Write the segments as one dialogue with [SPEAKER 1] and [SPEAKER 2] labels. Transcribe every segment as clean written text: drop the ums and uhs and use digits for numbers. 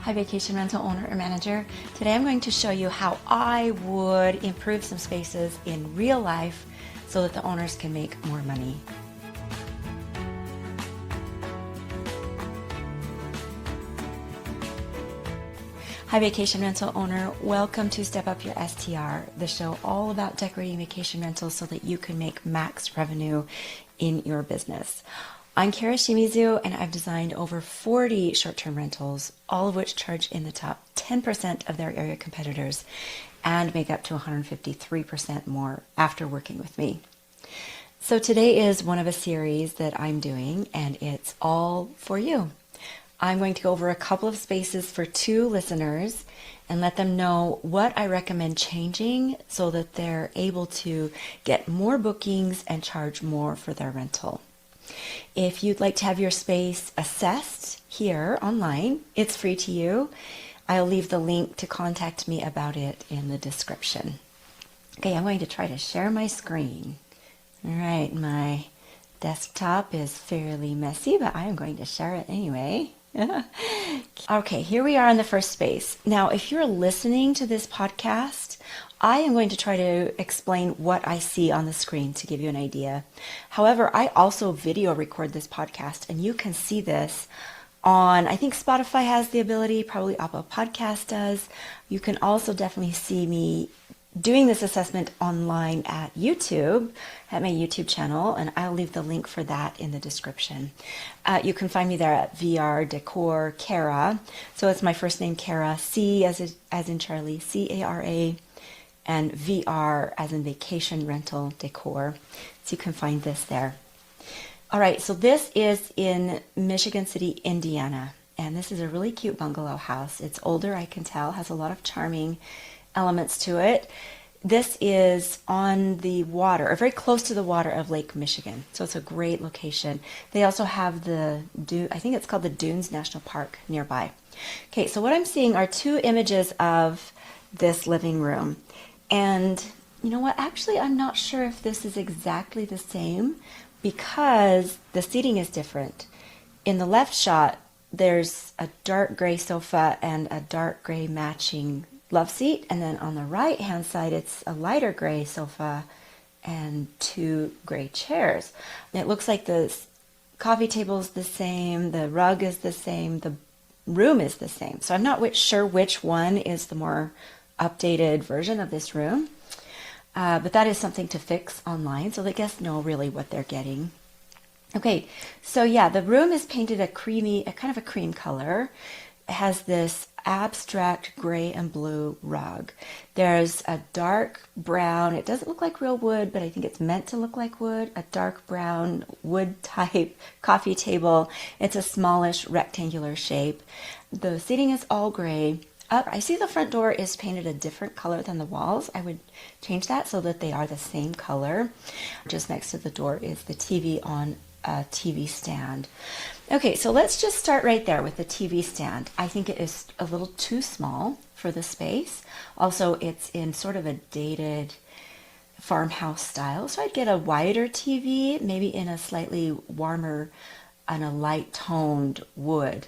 [SPEAKER 1] Hi, vacation rental owner or manager. Today I'm going to show you how I would improve some spaces in real life so that the owners can make more money. Hi, vacation rental owner. Welcome to Step Up Your STR, the show all about decorating vacation rentals so that you can make max revenue in your business. I'm Kara Shimizu, and I've designed over 40 short-term rentals, all of which charge in the top 10% of their area competitors and make up to 153% more after working with me. So today is one of a series that I'm doing, and it's all for you. I'm going to go over a couple of spaces for 2 listeners and let them know what I recommend changing so that they're able to get more bookings and charge more for their rental. If you'd like to have your space assessed here online, it's free to you. I'll leave the link to contact me about it in the description. Okay, I'm going to try to share my screen. All right, my desktop is fairly messy, but I am going to share it anyway. Okay, here we are in the first space. Now, if you're listening to this podcast, I am going to try to explain what I see on the screen to give you an idea. However, I also video record this podcast, and you can see this on, I think Spotify has the ability, probably Apple Podcast does. You can also definitely see me doing this assessment online at YouTube, at my YouTube channel, and I'll leave the link for that in the description. You can find me there at VR Decor Kara. So it's my first name, Kara, C as in Charlie, C-A-R-A, and VR as in Vacation Rental Decor. So you can find this there. All right, so this is in Michigan City, Indiana, and this is a really cute bungalow house. It's older, I can tell, has a lot of charming elements to it. This is on the water, or very close to the water of Lake Michigan. So it's a great location. They also have I think it's called the Dunes National Park nearby. Okay, so what I'm seeing are 2 images of this living room. And you know what? Actually, I'm not sure if this is exactly the same because the seating is different. In the left shot, there's a dark gray sofa and a dark gray matching love seat, and then on the right hand side it's a lighter gray sofa and 2 gray chairs. And it looks like the coffee table is the same, the rug is the same, the room is the same. So I'm not sure which one is the more updated version of this room, but that is something to fix online so the guests know really what they're getting. Okay, so yeah, the room is painted a kind of a cream color. It has this abstract gray and blue rug. There's a dark brown, it doesn't look like real wood, but I think it's meant to look like wood, a dark brown wood type coffee table. It's a smallish rectangular shape. The seating is all gray. I see the front door is painted a different color than the walls. I would change that so that they are the same color. Just next to the door is the TV on a TV stand. Okay, so let's just start right there with the TV stand. I think it is a little too small for the space. Also, it's in sort of a dated farmhouse style. So I'd get a wider TV, maybe in a slightly warmer and a light toned wood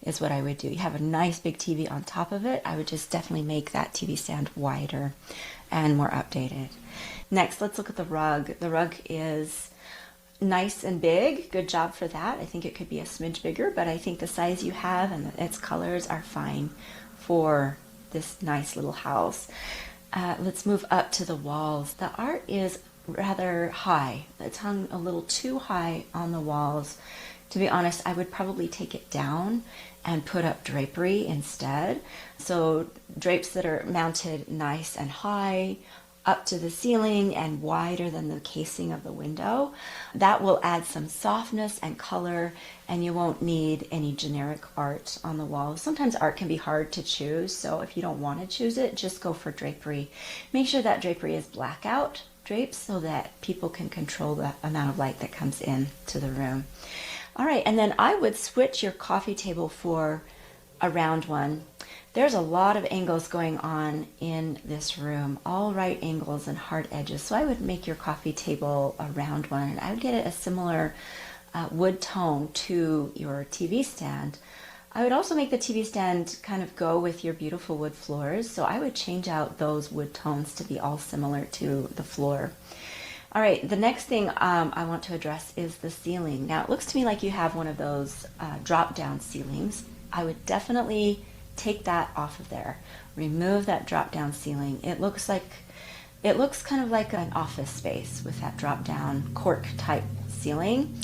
[SPEAKER 1] is what I would do. You have a nice big TV on top of it. I would just definitely make that TV stand wider and more updated. Next, let's look at the rug. The rug is nice and big. Good job for that. I think it could be a smidge bigger, but I think the size you have and its colors are fine for this nice little house. Let's move up to the walls. The art is rather high. It's hung a little too high on the walls. To be honest, I would probably take it down and put up drapery instead. So drapes that are mounted nice and high up to the ceiling and wider than the casing of the window. That will add some softness and color, and you won't need any generic art on the walls. Sometimes art can be hard to choose, so if you don't want to choose it, just go for drapery. Make sure that drapery is blackout drapes so that people can control the amount of light that comes in to the room. All right, and then I would switch your coffee table for a round one. There's a lot of angles going on in this room, all right angles and hard edges. So I would make your coffee table a round one, and I would get it a similar wood tone to your TV stand. I would also make the TV stand kind of go with your beautiful wood floors. So I would change out those wood tones to be all similar to the floor. All right, the next thing I want to address is the ceiling. Now, it looks to me like you have one of those drop-down ceilings. I would definitely take that off of there. Remove that drop-down ceiling. It looks kind of like an office space with that drop-down cork-type ceiling.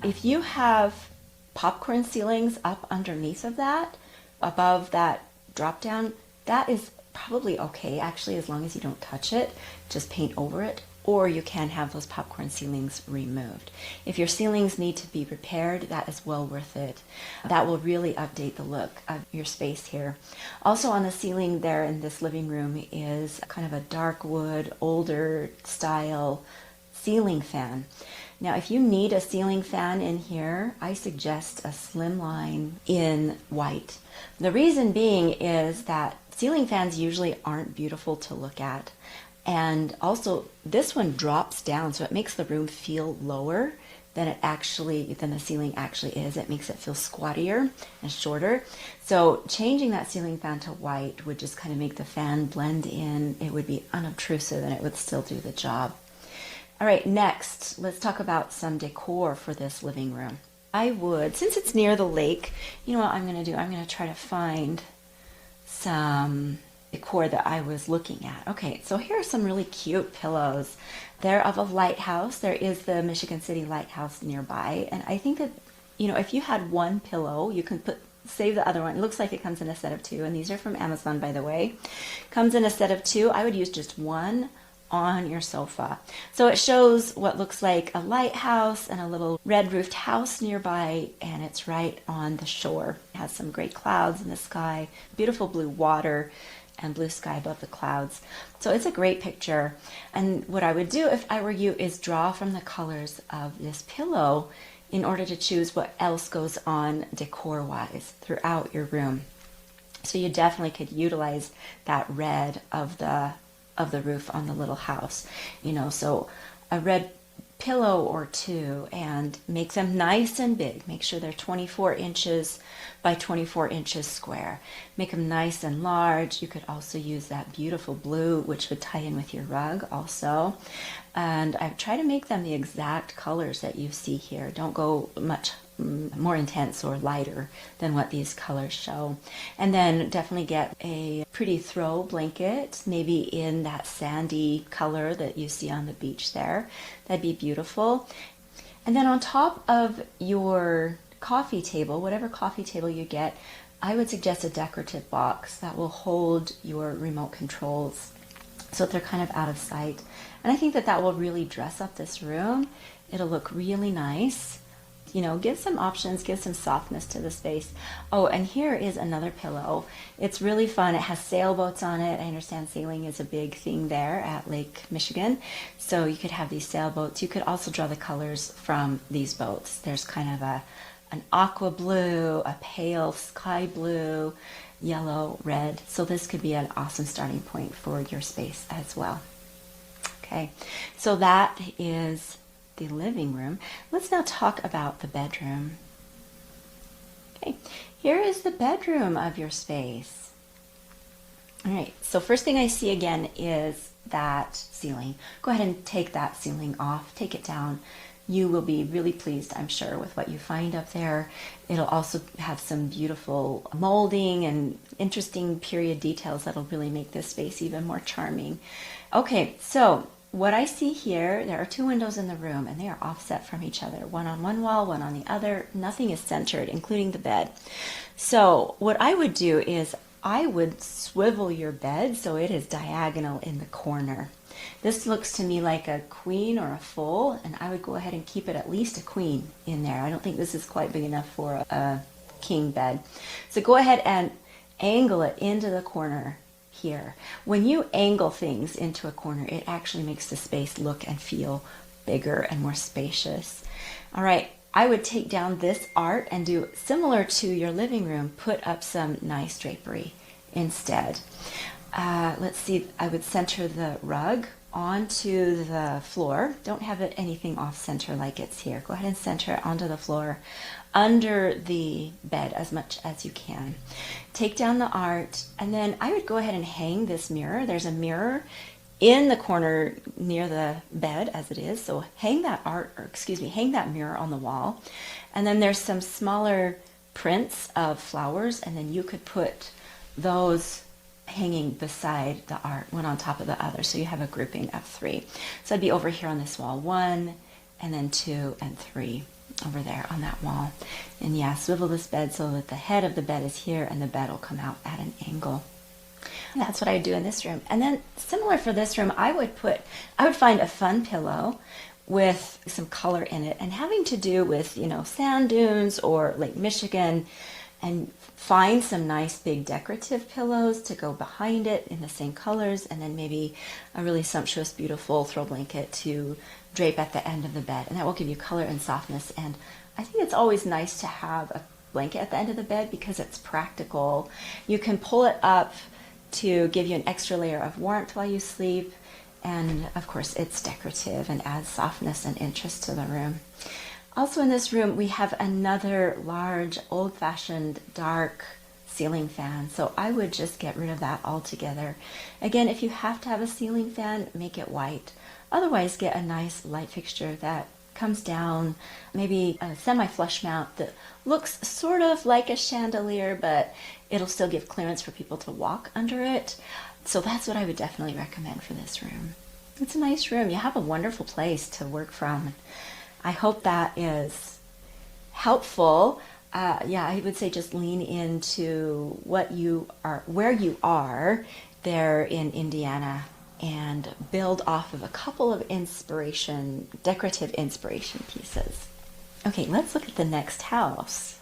[SPEAKER 1] If you have popcorn ceilings up underneath of that, above that drop-down, that is probably okay, actually, as long as you don't touch it. Just paint over it. Or you can have those popcorn ceilings removed. If your ceilings need to be repaired, that is well worth it. That will really update the look of your space here. Also on the ceiling there in this living room is kind of a dark wood, older style ceiling fan. Now, if you need a ceiling fan in here, I suggest a slimline in white. The reason being is that ceiling fans usually aren't beautiful to look at. And also, this one drops down, so it makes the room feel lower than the ceiling actually is. It makes it feel squattier and shorter. So changing that ceiling fan to white would just kind of make the fan blend in. It would be unobtrusive and it would still do the job. All right, next, let's talk about some decor for this living room. I would, since it's near the lake, you know what I'm going to do? I'm going to try to find some decor that I was looking at. Okay, so here are some really cute pillows. They're of a lighthouse. There is the Michigan City Lighthouse nearby, and I think that, you know, if you had one pillow, you can save the other one. It looks like it comes in a set of two, and these are from Amazon, by the way. Comes in a set of two. I would use just one on your sofa. So it shows what looks like a lighthouse and a little red roofed house nearby, and it's right on the shore. It has some great clouds in the sky, beautiful blue water, and blue sky above the clouds. So it's a great picture. And what I would do if I were you is draw from the colors of this pillow in order to choose what else goes on decor-wise throughout your room. So you definitely could utilize that red of the roof on the little house. You know, so a red pillow or two, and make them nice and big. Make sure they're 24 inches by 24 inches square. Make them nice and large. You could also use that beautiful blue, which would tie in with your rug also. And I try to make them the exact colors that you see here. Don't go much more intense or lighter than what these colors show. And then definitely get a pretty throw blanket, maybe in that sandy color that you see on the beach there. That'd be beautiful. And then on top of your coffee table, whatever coffee table you get, I would suggest a decorative box that will hold your remote controls so that they're kind of out of sight. And I think that will really dress up this room. It'll look really nice. You know, give some options, give some softness to the space. Oh, and here is another pillow. It's really fun. It has sailboats on it. I understand sailing is a big thing there at Lake Michigan. So you could have these sailboats. You could also draw the colors from these boats. There's kind of an aqua blue, a pale sky blue, yellow, red. So this could be an awesome starting point for your space as well. Okay, so that is the living room. Let's now talk about the bedroom. Okay, here is the bedroom of your space. All right, so first thing I see again is that ceiling. Go ahead and take that ceiling off, take it down. You will be really pleased, I'm sure, with what you find up there. It'll also have some beautiful molding and interesting period details that'll really make this space even more charming. Okay, so what I see here, there are two windows in the room, and they are offset from each other. One on one wall, one on the other. Nothing is centered, including the bed. So what I would do is I would swivel your bed so it is diagonal in the corner. This looks to me like a queen or a full, and I would go ahead and keep it at least a queen in there. I don't think this is quite big enough for a king bed. So go ahead and angle it into the corner here. When you angle things into a corner, it actually makes the space look and feel bigger and more spacious. All right, I would take down this art and do similar to your living room, put up some nice drapery instead. Let's see, I would center the rug onto the floor. Don't have it anything off center like it's here. Go ahead and center it onto the floor under the bed as much as you can. Take down the art, and then I would go ahead and hang this mirror. There's a mirror in the corner near the bed as it is. So hang that hang that mirror on the wall. And then there's some smaller prints of flowers, and then you could put those hanging beside the art, one on top of the other. So you have a grouping of 3. So I'd be over here on this wall, 1, and then 2 and 3 over there on that wall. And yeah, swivel this bed so that the head of the bed is here and the bed will come out at an angle. And that's what I do in this room. And then similar for this room, I would find a fun pillow with some color in it and having to do with, sand dunes or Lake Michigan, and find some nice big decorative pillows to go behind it in the same colors, and then maybe a really sumptuous, beautiful throw blanket to drape at the end of the bed. And that will give you color and softness. And I think it's always nice to have a blanket at the end of the bed because it's practical. You can pull it up to give you an extra layer of warmth while you sleep. And of course, it's decorative and adds softness and interest to the room. Also in this room, we have another large, old-fashioned, dark ceiling fan. So I would just get rid of that altogether. Again, if you have to have a ceiling fan, make it white. Otherwise, get a nice light fixture that comes down, maybe a semi-flush mount that looks sort of like a chandelier, but it'll still give clearance for people to walk under it. So that's what I would definitely recommend for this room. It's a nice room. You have a wonderful place to work from. I hope that is helpful. I would say just lean into where you are there in Indiana, and build off of a couple of decorative inspiration pieces. Okay, let's look at the next house.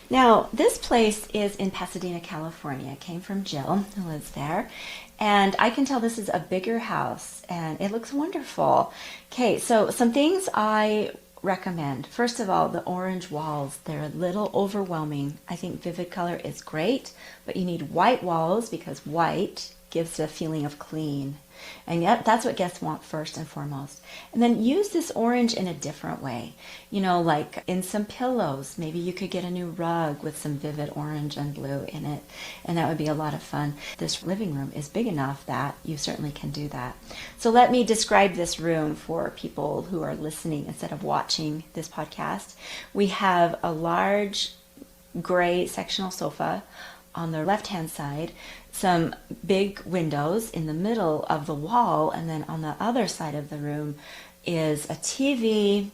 [SPEAKER 1] Now, this place is in Pasadena, California. It came from Jill, who lives there. And I can tell this is a bigger house, and it looks wonderful. Okay, so some things I recommend. First of all, the orange walls. They're a little overwhelming. I think vivid color is great, but you need white walls because white gives a feeling of clean. And yet that's what guests want first and foremost. And then use this orange in a different way. Like in some pillows. Maybe you could get a new rug with some vivid orange and blue in it. And that would be a lot of fun. This living room is big enough that you certainly can do that. So let me describe this room for people who are listening instead of watching this podcast. We have a large gray sectional sofa on the left-hand side, some big windows in the middle of the wall, and then on the other side of the room is a TV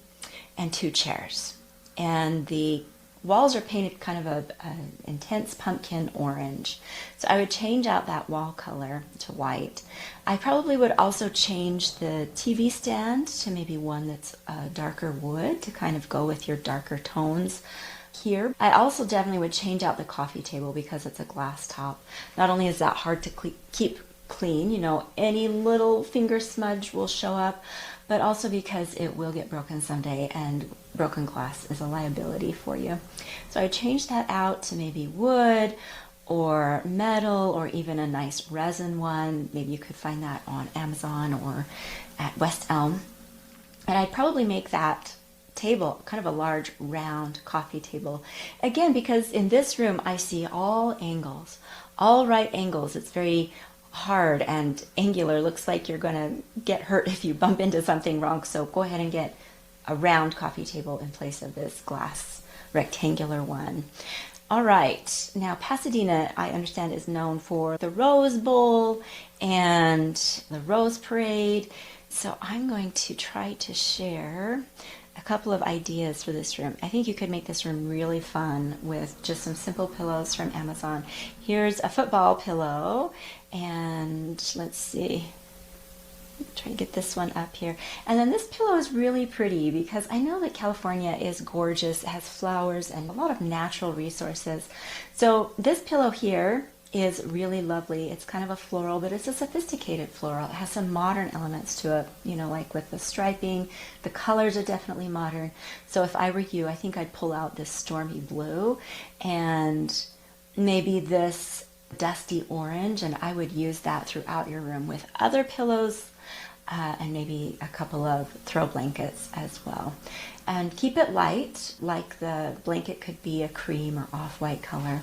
[SPEAKER 1] and 2 chairs. And the walls are painted kind of an intense pumpkin orange. So I would change out that wall color to white. I probably would also change the TV stand to maybe one that's darker wood to kind of go with your darker tones here. I also definitely would change out the coffee table because it's a glass top. Not only is that hard to keep clean, any little finger smudge will show up, but also because it will get broken someday, and broken glass is a liability for you. So I would change that out to maybe wood or metal, or even a nice resin one. Maybe you could find that on Amazon or at West Elm. And I'd probably make that table kind of a large round coffee table, again because in this room I see all angles, all right angles. It's very hard and angular. Looks like you're going to get hurt if you bump into something wrong. So go ahead and get a round coffee table in place of this glass rectangular one. All right, now Pasadena, I understand, is known for the Rose Bowl and the Rose Parade. So I'm going to try to share a couple of ideas for this room. I think you could make this room really fun with just some simple pillows from Amazon. Here's a football pillow, and let's see. Try to get this one up here. And then this pillow is really pretty because I know that California is gorgeous. It has flowers and a lot of natural resources. So this pillow here is really lovely. It's kind of a floral, but it's a sophisticated floral. It has some modern elements to it, like with the striping. The colors are definitely modern. So if I were you, I think I'd pull out this stormy blue and maybe this dusty orange, and I would use that throughout your room with other pillows and maybe a couple of throw blankets as well. And keep it light, like the blanket could be a cream or off-white color.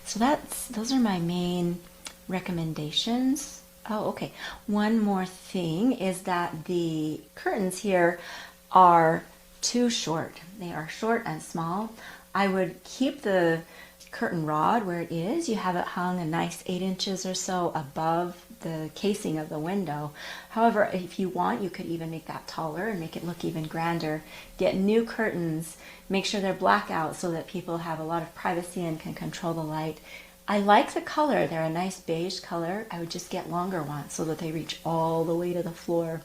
[SPEAKER 1] So those are my main recommendations. Oh, okay. One more thing is that the curtains here are too short. They are short and small. I would keep the curtain rod where it is. You have it hung a nice 8 inches or so above the casing of the window. However, if you want, you could even make that taller and make it look even grander. Get new curtains, make sure they're blackout so that people have a lot of privacy and can control the light. I like the color. They're a nice beige color. I would just get longer ones so that they reach all the way to the floor.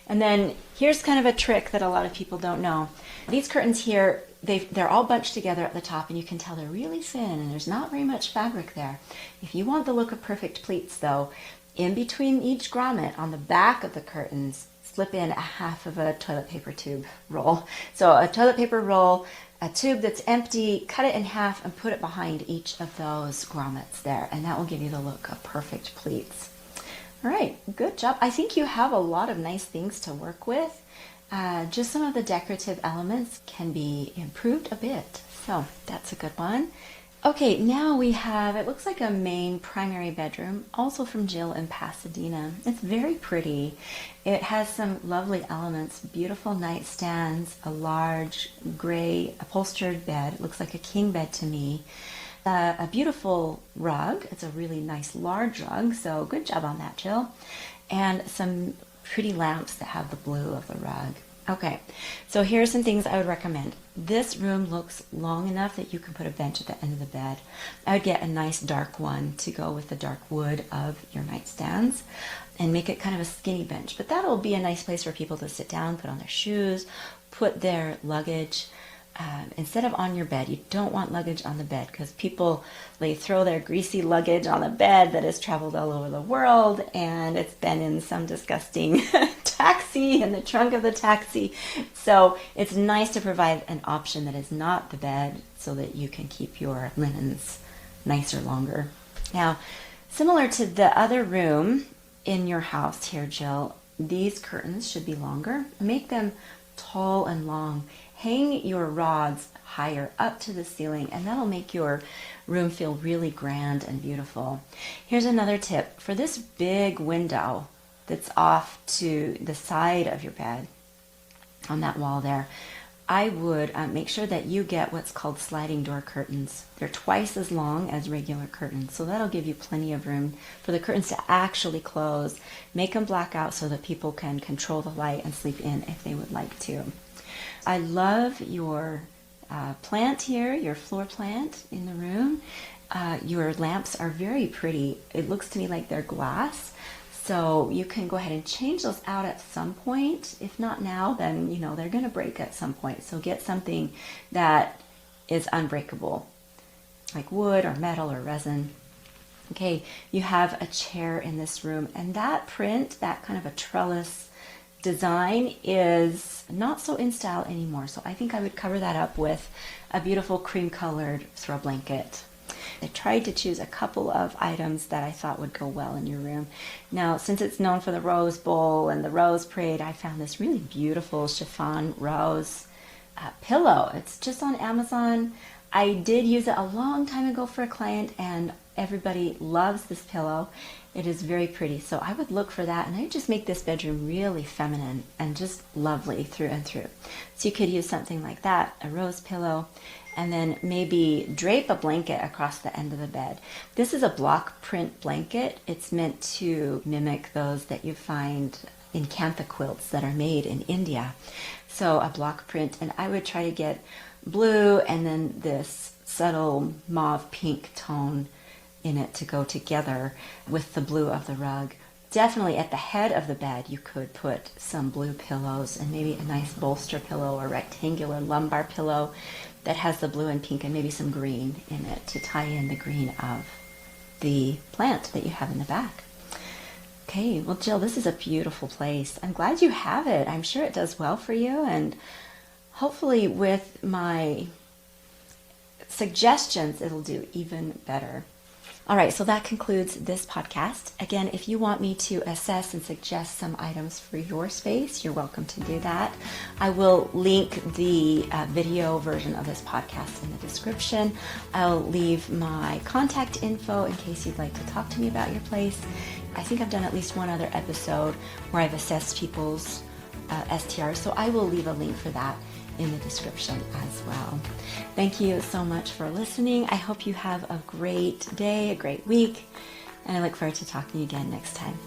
[SPEAKER 1] And then here's kind of a trick that a lot of people don't know. These curtains here, they're all bunched together at the top, and you can tell they're really thin and there's not very much fabric there. If you want the look of perfect pleats though, in between each grommet on the back of the curtains, slip in a half of a toilet paper tube roll. So a toilet paper roll, a tube that's empty, cut it in half and put it behind each of those grommets there, and that will give you the look of perfect pleats. All right, good job. I think you have a lot of nice things to work with. Just some of the decorative elements can be improved a bit, so that's a good one. Okay, now we have, it looks like a main primary bedroom, also from Jill in Pasadena. It's very pretty. It has some lovely elements, beautiful nightstands, a large gray upholstered bed. It looks like a king bed to me. A beautiful rug. It's a really nice large rug, so good job on that, Jill. And some pretty lamps that have the blue of the rug. Okay, so here's some things I would recommend. This room looks long enough that you can put a bench at the end of the bed. I would get a nice dark one to go with the dark wood of your nightstands and make it kind of a skinny bench. But that'll be a nice place for people to sit down, put on their shoes, put their luggage. Instead of on your bed, you don't want luggage on the bed because people, they throw their greasy luggage on the bed that has traveled all over the world and it's been in some disgusting taxi, in the trunk of the taxi. So it's nice to provide an option that is not the bed so that you can keep your linens nicer longer. Now, similar to the other room in your house here, Jill, these curtains should be longer. Make them tall and long. Hang your rods higher up to the ceiling, and that'll make your room feel really grand and beautiful. Here's another tip. For this big window that's off to the side of your bed on that wall there, I would make sure that you get what's called sliding door curtains. They're twice as long as regular curtains, so that'll give you plenty of room for the curtains to actually close. Make them black out so that people can control the light and sleep in if they would like to. I love your plant here, your floor plant in the room. Your lamps are very pretty. It looks to me like they're glass. So you can go ahead and change those out at some point. If not now, then you know they're going to break at some point. So get something that is unbreakable, like wood or metal or resin. Okay, you have a chair in this room, and that print, that kind of a trellis design, is not so in style anymore. So I think I would cover that up with a beautiful cream colored throw blanket. I tried to choose a couple of items that I thought would go well in your room. Now, since it's known for the Rose Bowl and the Rose Parade, I found this really beautiful chiffon rose pillow. It's just on Amazon. I did use it a long time ago for a client, and everybody loves this pillow. It is very pretty, so I would look for that, and I would just make this bedroom really feminine and just lovely through and through. So you could use something like that, a rose pillow, and then maybe drape a blanket across the end of the bed. This is a block print blanket. It's meant to mimic those that you find in kantha quilts that are made in India. So a block print, and I would try to get blue and then this subtle mauve pink tone in it to go together with the blue of the rug. Definitely at the head of the bed you could put some blue pillows and maybe a nice bolster pillow or rectangular lumbar pillow that has the blue and pink and maybe some green in it to tie in the green of the plant that you have in the back. Okay, well Jill, this is a beautiful place. I'm glad you have it. I'm sure it does well for you, and hopefully with my suggestions it'll do even better. All right, so that concludes this podcast. Again, if you want me to assess and suggest some items for your space, you're welcome to do that. I will link the video version of this podcast in the description. I'll leave my contact info in case you'd like to talk to me about your place. I think I've done at least one other episode where I've assessed people's STRs, so I will leave a link for that in the description as well. Thank you so much for listening. I hope you have a great day, a great week, and I look forward to talking to you again next time.